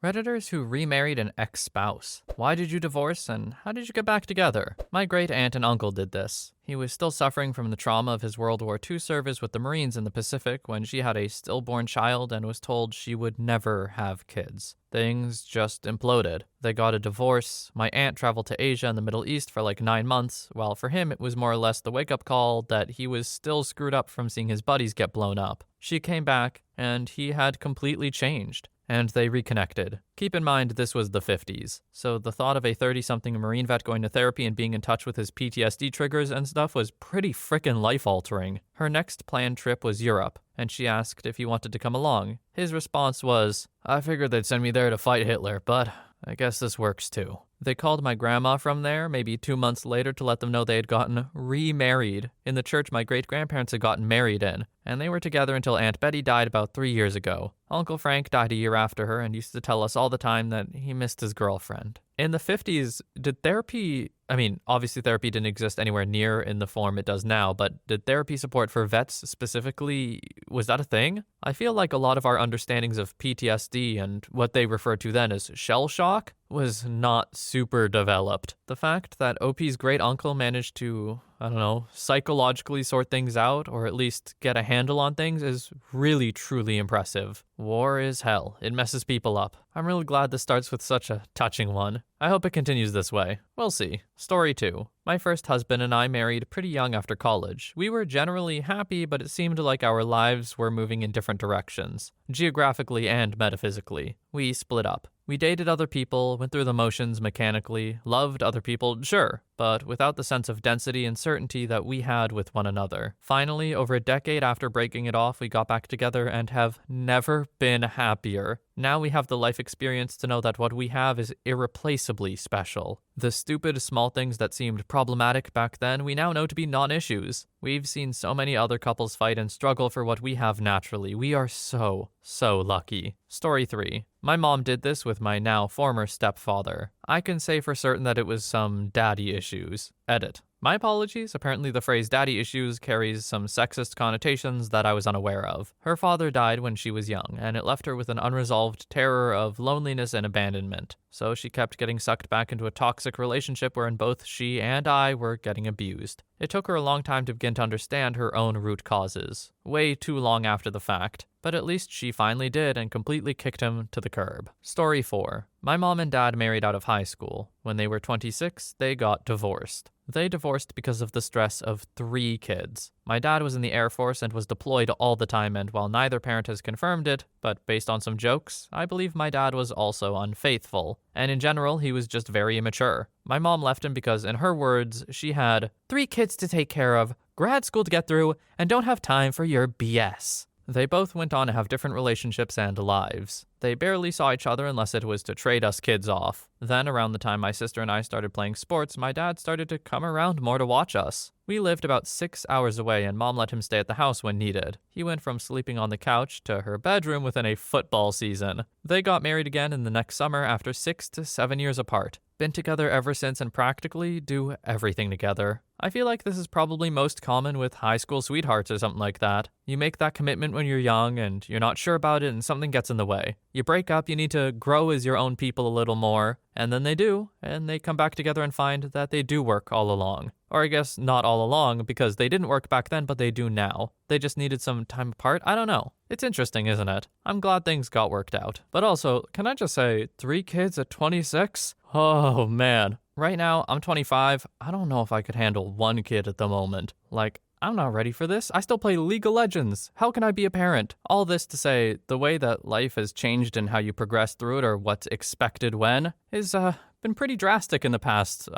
Redditors who remarried an ex-spouse. Why did you divorce and how did you get back together? My great aunt and uncle did this. He was still suffering from the trauma of his World War II service with the Marines in the Pacific when she had a stillborn child and was told she would never have kids. Things just imploded. They got a divorce. My aunt traveled to Asia and the Middle East for like 9 months, while for him it was more or less the wake-up call that he was still screwed up from seeing his buddies get blown up. She came back, and he had completely changed. And they reconnected. Keep in mind, this was the 50s, so the thought of a 30-something Marine vet going to therapy and being in touch with his PTSD triggers and stuff was pretty frickin' life-altering. Her next planned trip was Europe, and she asked if he wanted to come along. His response was, "I figured they'd send me there to fight Hitler, but I guess this works too." They called my grandma from there maybe 2 months later to let them know they had gotten remarried in the church my great-grandparents had gotten married in, and they were together until Aunt Betty died about 3 years ago. Uncle Frank died a year after her and used to tell us all the time that he missed his girlfriend. In the 50s, did therapy, obviously therapy didn't exist anywhere near in the form it does now, but did therapy support for vets specifically, was that a thing? I feel like a lot of our understandings of PTSD and what they referred to then as shell shock was not super developed. The fact that OP's great uncle managed to, psychologically sort things out, or at least get a handle on things, is really, truly impressive. War is hell. It messes people up. I'm really glad this starts with such a touching one. I hope it continues this way. We'll see. Story 2. My first husband and I married pretty young after college. We were generally happy, but it seemed like our lives were moving in different directions, geographically and metaphysically. We split up. We dated other people, went through the motions mechanically, loved other people, sure, but without the sense of density and certainty that we had with one another. Finally, over a decade after breaking it off, we got back together and have never been happier. Now we have the life experience to know that what we have is irreplaceably special. The stupid small things that seemed problematic back then, we now know to be non-issues. We've seen so many other couples fight and struggle for what we have naturally. We are so lucky. Story 3. My mom did this with my now former stepfather. I can say for certain that it was some daddy issues. Edit. My apologies, apparently the phrase daddy issues carries some sexist connotations that I was unaware of. Her father died when she was young, and it left her with an unresolved terror of loneliness and abandonment. So she kept getting sucked back into a toxic relationship wherein both she and I were getting abused. It took her a long time to begin to understand her own root causes. Way too long after the fact. But at least she finally did and completely kicked him to the curb. Story 4. My mom and dad married out of high school. When they were 26, they got divorced. They divorced because of the stress of 3 kids. My dad was in the Air Force and was deployed all the time, and while neither parent has confirmed it, but based on some jokes, I believe my dad was also unfaithful. And in general, he was just very immature. My mom left him because, in her words, she had 3 kids to take care of, grad school to get through, and don't have time for your BS. They both went on to have different relationships and lives. They barely saw each other unless it was to trade us kids off. Then, around the time my sister and I started playing sports, my dad started to come around more to watch us. We lived about 6 hours away, and Mom let him stay at the house when needed. He went from sleeping on the couch to her bedroom within a football season. They got married again in the next summer after 6 to 7 years apart. Been together ever since and practically do everything together. I feel like this is probably most common with high school sweethearts or something like that. You make that commitment when you're young and you're not sure about it and something gets in the way. You break up, you need to grow as your own people a little more, and then they do, and they come back together and find that they do work all along. Or I guess not all along, because they didn't work back then, but they do now. They just needed some time apart. I don't know. It's interesting, isn't it? I'm glad things got worked out. But also, can I just say, 3 kids at 26? Oh, man. Right now, I'm 25. I don't know if I could handle 1 kid at the moment. I'm not ready for this. I still play League of Legends. How can I be a parent? All this to say, the way that life has changed and how you progress through it or what's expected when is, been pretty drastic in the past,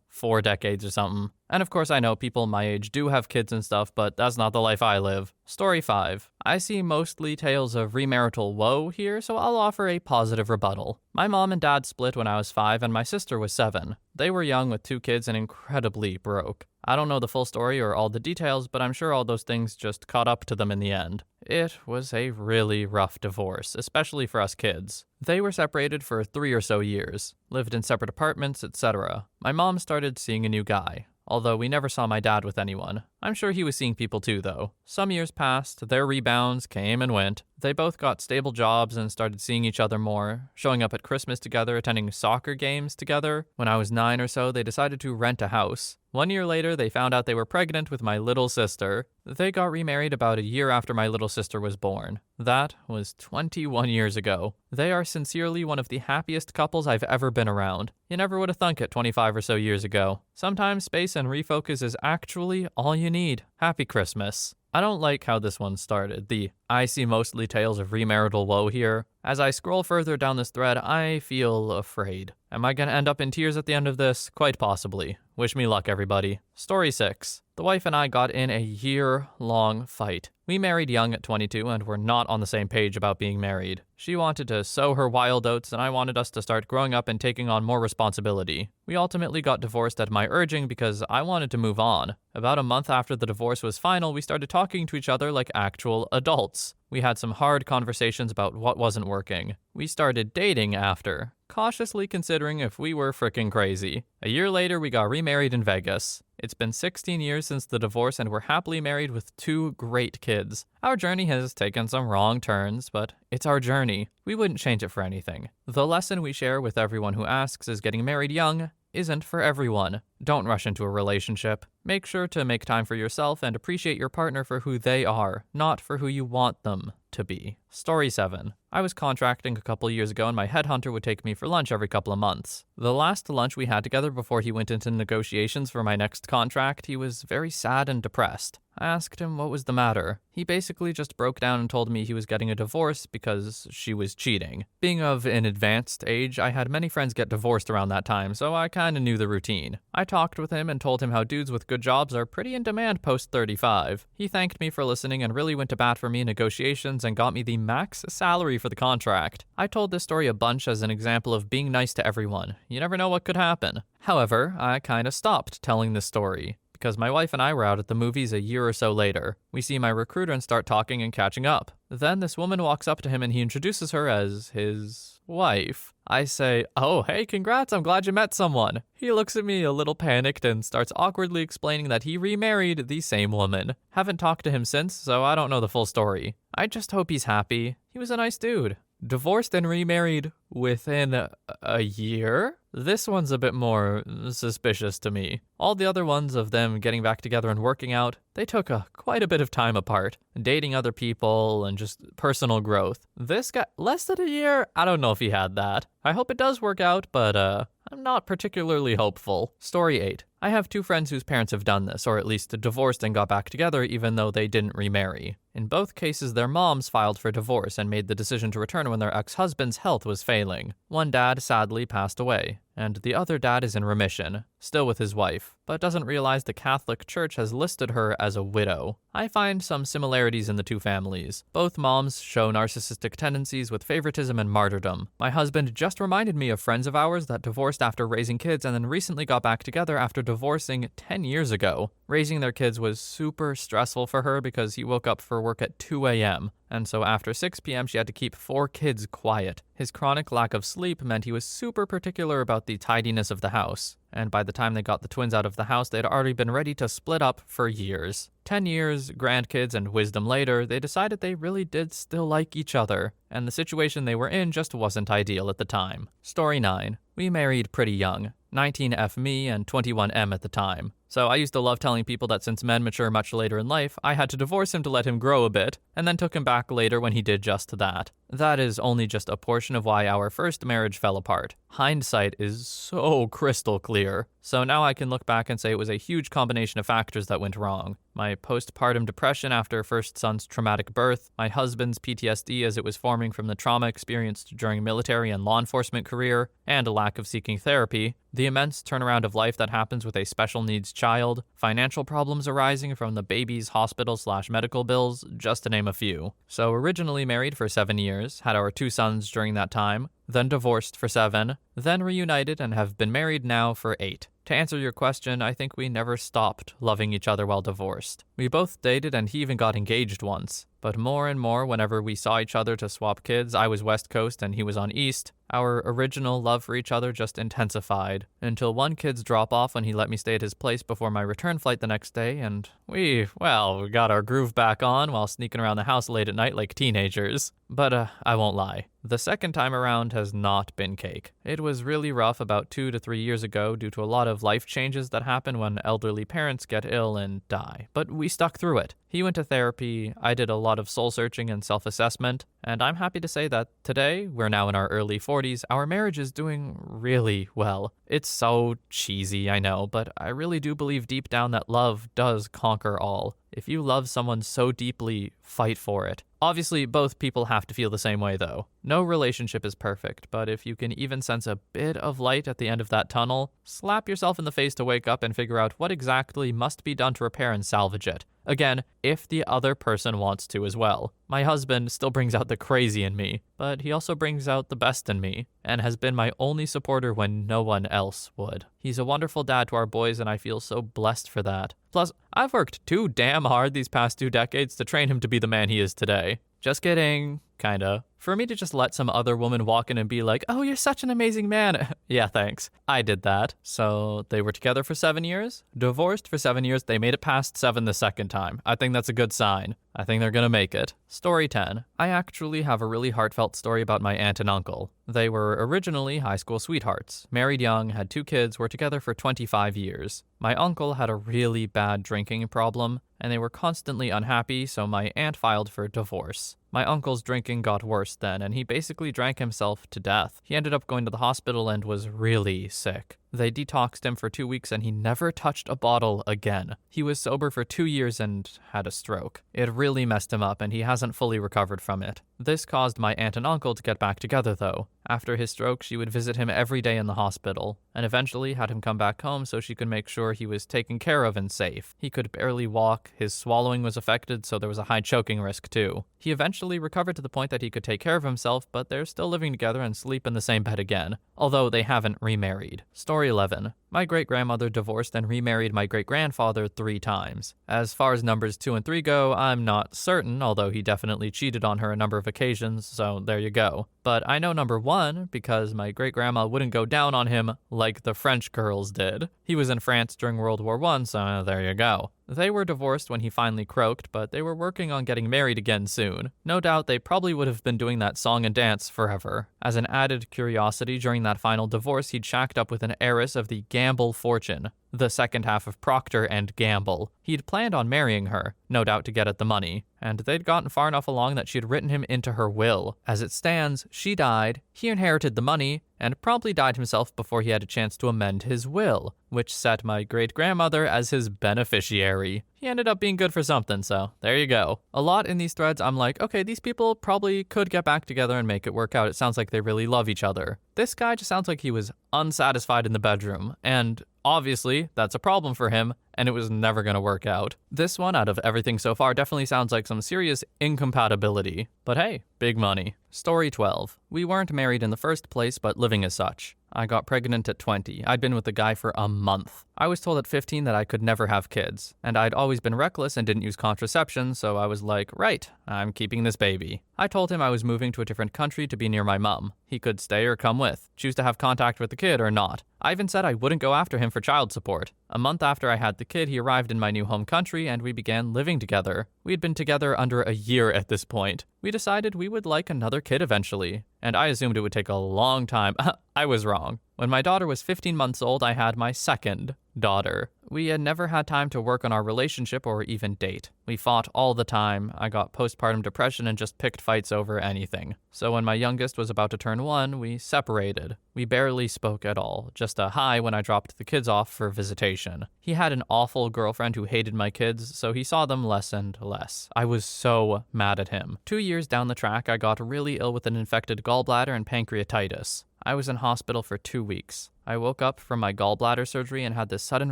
4 decades or something. And of course I know people my age do have kids and stuff, but that's not the life I live. Story 5. I see mostly tales of remarital woe here, so I'll offer a positive rebuttal. My mom and dad split when I was 5 and my sister was 7. They were young with 2 kids and incredibly broke. I don't know the full story or all the details, but I'm sure all those things just caught up to them in the end. It was a really rough divorce, especially for us kids. They were separated for 3 or so years, lived in separate apartments, etc. My mom started seeing a new guy, although we never saw my dad with anyone. I'm sure he was seeing people too, though. Some years passed, their rebounds came and went. They both got stable jobs and started seeing each other more, showing up at Christmas together, attending soccer games together. When I was 9 or so, they decided to rent a house. 1 year later, they found out they were pregnant with my little sister. They got remarried about a year after my little sister was born. That was 21 years ago. They are sincerely one of the happiest couples I've ever been around. You never would have thunk it 25 or so years ago. Sometimes space and refocus is actually all you need. Happy Christmas. I don't like how this one started. I see mostly tales of remarital woe here. As I scroll further down this thread, I feel afraid. Am I gonna end up in tears at the end of this? Quite possibly. Wish me luck, everybody. Story 6. The wife and I got in a year-long fight. We married young at 22 and were not on the same page about being married. She wanted to sow her wild oats and I wanted us to start growing up and taking on more responsibility. We ultimately got divorced at my urging because I wanted to move on. About a month after the divorce was final, we started talking to each other like actual adults. We had some hard conversations about what wasn't working. We started dating after, cautiously considering if we were frickin' crazy. A year later, we got remarried in Vegas. It's been 16 years since the divorce and we're happily married with 2 great kids. Our journey has taken some wrong turns, but it's our journey. We wouldn't change it for anything. The lesson we share with everyone who asks is getting married young isn't for everyone. Don't rush into a relationship. Make sure to make time for yourself and appreciate your partner for who they are, not for who you want them to be. Story 7. I was contracting a couple years ago and my headhunter would take me for lunch every couple of months. The last lunch we had together before he went into negotiations for my next contract, he was very sad and depressed. I asked him what was the matter. He basically just broke down and told me he was getting a divorce because she was cheating. Being of an advanced age, I had many friends get divorced around that time, so I kinda knew the routine. I talked with him and told him how dudes with good jobs are pretty in demand post-35. He thanked me for listening and really went to bat for me in negotiations and got me the max salary for the contract. I told this story a bunch as an example of being nice to everyone. You never know what could happen. However, I kinda stopped telling this story, because my wife and I were out at the movies a year or so later. We see my recruiter and start talking and catching up. Then this woman walks up to him and he introduces her as his wife. I say, "Oh, hey, congrats, I'm glad you met someone." He looks at me a little panicked and starts awkwardly explaining that he remarried the same woman. Haven't talked to him since, so I don't know the full story. I just hope he's happy. He was a nice dude. Divorced and remarried within a year? This one's a bit more suspicious to me. All the other ones of them getting back together and working out, they took quite a bit of time apart, dating other people and just personal growth. This guy, less than a year? I don't know if he had that. I hope it does work out, but I'm not particularly hopeful. Story 8. I have 2 friends whose parents have done this, or at least divorced and got back together even though they didn't remarry. In both cases, their moms filed for divorce and made the decision to return when their ex-husband's health was failing. One dad sadly passed away, and the other dad is in remission, still with his wife, but doesn't realize the Catholic Church has listed her as a widow. I find some similarities in the 2 families. Both moms show narcissistic tendencies with favoritism and martyrdom. My husband just reminded me of friends of ours that divorced after raising kids and then recently got back together after divorcing 10 years ago. Raising their kids was super stressful for her because he woke up for work at 2 a.m. and so after 6 p.m. she had to keep 4 kids quiet. His chronic lack of sleep meant he was super particular about the tidiness of the house, and by the time they got the twins out of the house, they'd already been ready to split up for years. 10 years, grandkids, and wisdom later, they decided they really did still like each other, and the situation they were in just wasn't ideal at the time. Story 9. We married pretty young, 19F me and 21M at the time. So I used to love telling people that since men mature much later in life, I had to divorce him to let him grow a bit, and then took him back later when he did just that. That is only just a portion of why our first marriage fell apart. Hindsight is so crystal clear. So now I can look back and say it was a huge combination of factors that went wrong. My postpartum depression after first son's traumatic birth, my husband's PTSD as it was forming from the trauma experienced during military and law enforcement career, and a lack of seeking therapy, the immense turnaround of life that happens with a special needs child, financial problems arising from the baby's hospital/medical bills, just to name a few. So originally married for 7 years, had our 2 sons during that time, then divorced for 7, then reunited and have been married now for 8. To answer your question, I think we never stopped loving each other while divorced. We both dated and he even got engaged once. But more and more, whenever we saw each other to swap kids, I was West Coast and he was on East, our original love for each other just intensified, until one kid's drop off when he let me stay at his place before my return flight the next day, and we got our groove back on while sneaking around the house late at night like teenagers. But I won't lie. The second time around has not been cake. It was really rough about 2 to 3 years ago due to a lot of life changes that happen when elderly parents get ill and die. But we stuck through it. He went to therapy, I did a lot of soul-searching and self-assessment, and I'm happy to say that today, we're now in our early 40s, our marriage is doing really well. It's so cheesy, I know, but I really do believe deep down that love does conquer all. If you love someone so deeply, fight for it. Obviously, both people have to feel the same way, though. No relationship is perfect, but if you can even sense a bit of light at the end of that tunnel, slap yourself in the face to wake up and figure out what exactly must be done to repair and salvage it. Again, if the other person wants to as well. My husband still brings out the crazy in me, but he also brings out the best in me, and has been my only supporter when no one else would. He's a wonderful dad to our boys, and I feel so blessed for that. Plus, I've worked too damn hard these past 2 decades to train him to be the man he is today. Just kidding, kinda. For me to just let some other woman walk in and be like, "Oh, you're such an amazing man." Yeah, thanks. I did that. So they were together for 7 years, divorced for 7 years. They made it past 7 the second time. I think that's a good sign. I think they're gonna make it. Story 10. I actually have a really heartfelt story about my aunt and uncle. They were originally high school sweethearts, married young, had 2 kids, were together for 25 years. My uncle had a really bad drinking problem, and they were constantly unhappy, so my aunt filed for divorce. My uncle's drinking got worse then, and he basically drank himself to death. He ended up going to the hospital and was really sick. They detoxed him for 2 weeks and he never touched a bottle again. He was sober for 2 years and had a stroke. It really messed him up and he hasn't fully recovered from it. This caused my aunt and uncle to get back together though. After his stroke, she would visit him every day in the hospital, and eventually had him come back home so she could make sure he was taken care of and safe. He could barely walk, his swallowing was affected, so there was a high choking risk too. He eventually recovered to the point that he could take care of himself, but they're still living together and sleep in the same bed again, although they haven't remarried. Story 11. My great-grandmother divorced and remarried my great-grandfather 3 times. As far as numbers 2 and 3 go, I'm not certain, although he definitely cheated on her a number of occasions, so there you go. But I know number 1 because my great-grandma wouldn't go down on him like the French girls did. He was in France during World War I, so there you go. They were divorced when he finally croaked, but they were working on getting married again soon. No doubt they probably would have been doing that song and dance forever. As an added curiosity, during that final divorce, he'd shacked up with an heiress of the Gamble fortune, the second half of Procter and Gamble. He'd planned on marrying her, no doubt to get at the money, and they'd gotten far enough along that she'd written him into her will. As it stands, she died, he inherited the money, and promptly died himself before he had a chance to amend his will, which set my great-grandmother as his beneficiary. He ended up being good for something, so there you go. A lot in these threads, I'm like, okay, these people probably could get back together and make it work out. It sounds like they really love each other. This guy just sounds like he was unsatisfied in the bedroom, and obviously, that's a problem for him, and it was never gonna work out. This one, out of everything so far, definitely sounds like some serious incompatibility. But hey, big money. Story 12. We weren't married in the first place, but living as such. I got pregnant at 20. I'd been with the guy for a month. I was told at 15 that I could never have kids, and I'd always been reckless and didn't use contraception, so I was like, right, I'm keeping this baby. I told him I was moving to a different country to be near my mom. He could stay or come with, choose to have contact with the kid or not. I even said I wouldn't go after him for child support. A month after I had the kid, he arrived in my new home country and we began living together. We'd been together under a year at this point. We decided we would like another kid eventually, and I assumed it would take a long time. I was wrong. When my daughter was 15 months old, I had my second daughter. We had never had time to work on our relationship or even date. We fought all the time. I got postpartum depression and just picked fights over anything. So when my youngest was about to turn 1, we separated. We barely spoke at all, just a hi when I dropped the kids off for visitation. He had an awful girlfriend who hated my kids, so he saw them less and less. I was so mad at him. 2 years down the track, I got really ill with an infected gallbladder and pancreatitis. I was in hospital for 2 weeks. I woke up from my gallbladder surgery and had this sudden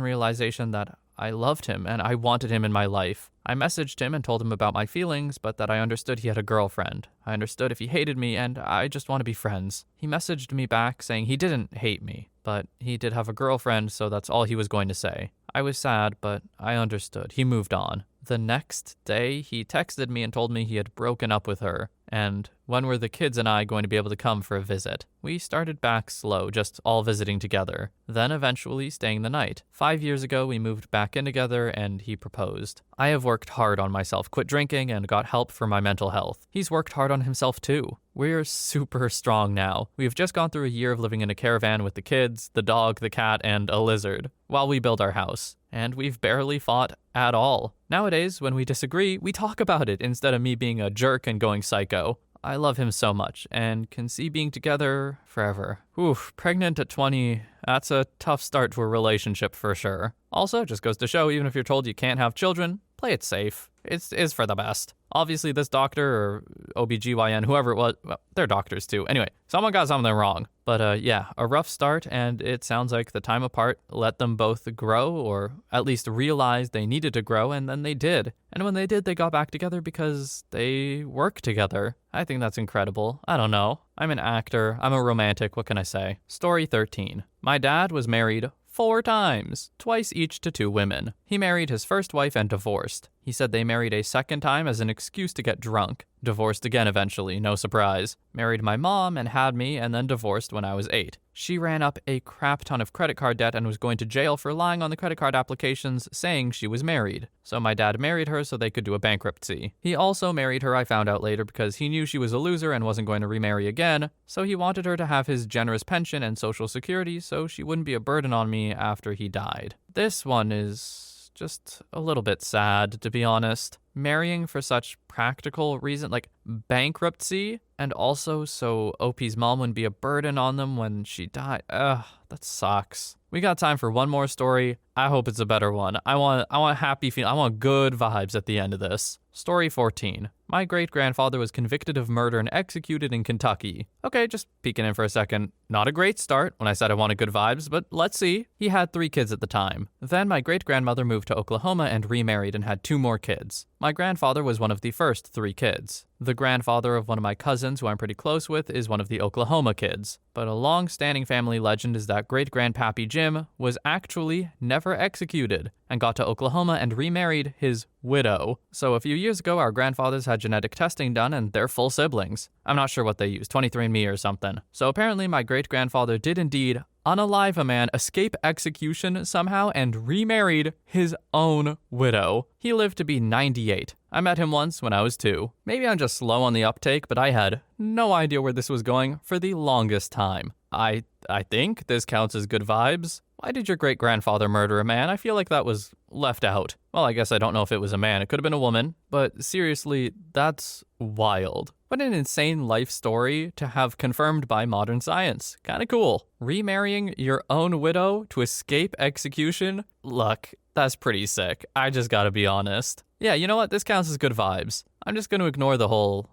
realization that I loved him and I wanted him in my life. I messaged him and told him about my feelings, but that I understood he had a girlfriend. I understood if he hated me, and I just want to be friends. He messaged me back saying he didn't hate me, but he did have a girlfriend, so that's all he was going to say. I was sad, but I understood. He moved on. The next day, he texted me and told me he had broken up with her, and when were the kids and I going to be able to come for a visit? We started back slow, just all visiting together, then eventually staying the night. 5 years ago, we moved back in together and he proposed. I have worked hard on myself, quit drinking, and got help for my mental health. He's worked hard on himself too. We're super strong now. We have just gone through a year of living in a caravan with the kids, the dog, the cat, and a lizard, while we build our house. And we've barely fought at all. Nowadays, when we disagree, we talk about it instead of me being a jerk and going psycho. I love him so much and can see being together forever. Oof, pregnant at 20, that's a tough start to a relationship for sure. Also, just goes to show, even if you're told you can't have children, play it safe. It's for the best. Obviously, this doctor or OBGYN, whoever it was, well, they're doctors too. Anyway, someone got something wrong. But yeah, a rough start, and it sounds like the time apart let them both grow, or at least realize they needed to grow, and then they did. And when they did, they got back together because they work together. I think that's incredible. I don't know. I'm an actor. I'm a romantic. What can I say? Story 13. My dad was married 4 times, twice each to 2 women. He married his first wife and divorced. He said they married a second time as an excuse to get drunk. Divorced again eventually, no surprise. Married my mom and had me, and then divorced when I was 8. She ran up a crap ton of credit card debt and was going to jail for lying on the credit card applications saying she was married. So my dad married her so they could do a bankruptcy. He also married her, I found out later, because he knew she was a loser and wasn't going to remarry again, so he wanted her to have his generous pension and social security so she wouldn't be a burden on me after he died. This one is just a little bit sad, to be honest. Marrying for such practical reason, like bankruptcy, and also so OP's mom wouldn't be a burden on them when she died. Ugh, that sucks. We got time for one more story. I hope it's a better one. I want happy feeling. I want good vibes at the end of this. Story 14. My great-grandfather was convicted of murder and executed in Kentucky. Okay, just peeking in for a second. Not a great start when I said I wanted good vibes, but let's see. He had 3 kids at the time. Then my great-grandmother moved to Oklahoma and remarried and had 2 more kids. My grandfather was one of the first 3 kids. The grandfather of one of my cousins, who I'm pretty close with, is one of the Oklahoma kids. But a long-standing family legend is that great-grandpappy Jim was actually never executed and got to Oklahoma and remarried his widow. So a few years ago, our grandfathers had genetic testing done and they're full siblings. I'm not sure what they used, 23andMe or something. So apparently my great-grandfather did indeed unalive a man, escape execution somehow, and remarried his own widow. He lived to be 98. I met him once when I was 2. Maybe I'm just slow on the uptake, but I had no idea where this was going for the longest time. I think this counts as good vibes. Why did your great-grandfather murder a man? I feel like that was left out. Well, I guess I don't know if it was a man. It could have been a woman. But seriously, that's wild. What an insane life story to have confirmed by modern science. Kinda cool. Remarrying your own widow to escape execution? Look, that's pretty sick. I just gotta be honest. Yeah, you know what? This counts as good vibes. I'm just gonna ignore the whole,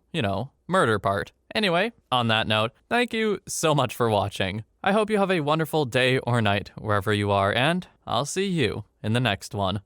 murder part. Anyway, on that note, thank you so much for watching. I hope you have a wonderful day or night wherever you are, and I'll see you in the next one.